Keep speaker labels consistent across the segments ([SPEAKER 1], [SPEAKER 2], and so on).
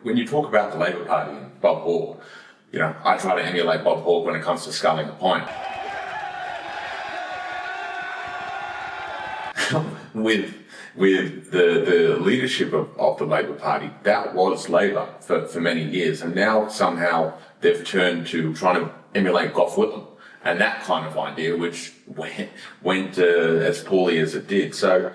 [SPEAKER 1] when you talk about the Labor Party and Bob Hawke, I try to emulate Bob Hawke when it comes to sculling a pint. with the leadership of the Labor Party, that was Labor for many years, and now somehow they've turned to trying to emulate Gough Whitlam and that kind of idea, which went as poorly as it did. So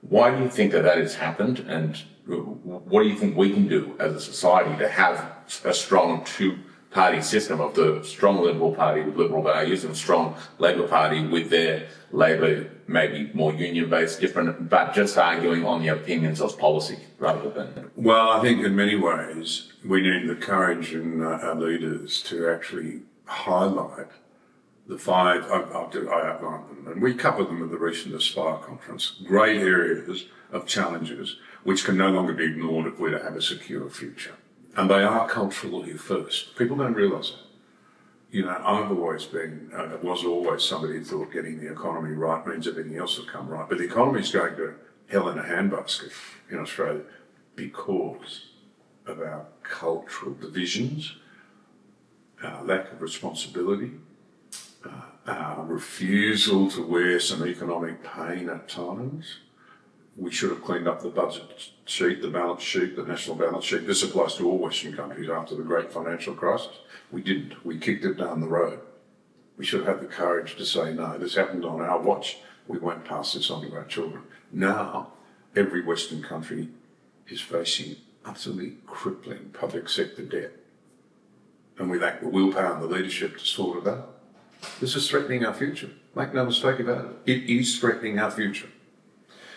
[SPEAKER 1] why do you think that has happened, and what do you think we can do as a society to have a strong two-party system of the strong Liberal Party with liberal values and strong Labor Party with their Labor, maybe more union-based, different, but just arguing on the opinions of policy rather than...
[SPEAKER 2] Well, I think in many ways we need the courage in our leaders to actually highlight the five, I outlined them, and we covered them at the recent Aspire conference, great areas of challenges which can no longer be ignored if we're to have a secure future. And they are culturally first. People don't realise that. I've always been, was always somebody who thought getting the economy right means everything else will come right. But the economy's going to hell in a handbasket in Australia because of our cultural divisions, our lack of responsibility, our refusal to wear some economic pain at times. We should have cleaned up the budget sheet, the balance sheet, the national balance sheet. This applies to all Western countries after the great financial crisis. We didn't. We kicked it down the road. We should have had the courage to say, no, this happened on our watch. We won't pass this on to our children. Now, every Western country is facing utterly crippling public sector debt. And we lack the willpower and the leadership to sort it out. This is threatening our future. Make no mistake about it. It is threatening our future.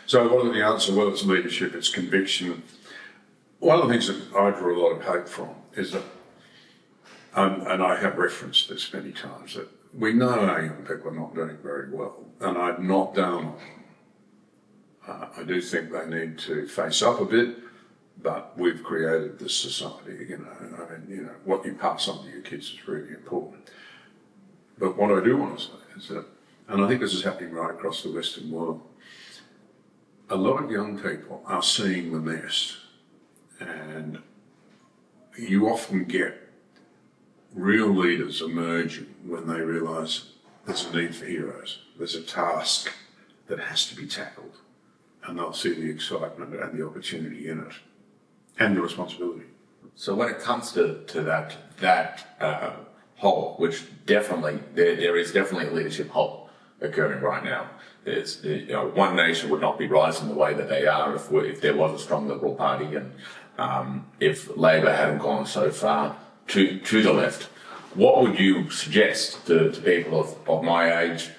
[SPEAKER 2] So what are the answer? Well, it's leadership, it's conviction. One of the things that I draw a lot of hope from is that, and I have referenced this many times, that we know our young people are not doing very well, and I'm not down on them. I do think they need to face up a bit, but we've created this society, what you pass on to your kids is really important. But what I do want to say is that, and I think this is happening right across the Western world, a lot of young people are seeing the mess, and you often get real leaders emerging when they realise there's a need for heroes. There's a task that has to be tackled, and they'll see the excitement and the opportunity in it, and the responsibility.
[SPEAKER 1] So when it comes to that hole, which definitely, there is definitely a leadership hole occurring right now. There's, one nation would not be rising the way that they are if there was a strong Liberal Party, and if Labor hadn't gone so far to the left. What would you suggest to people of my age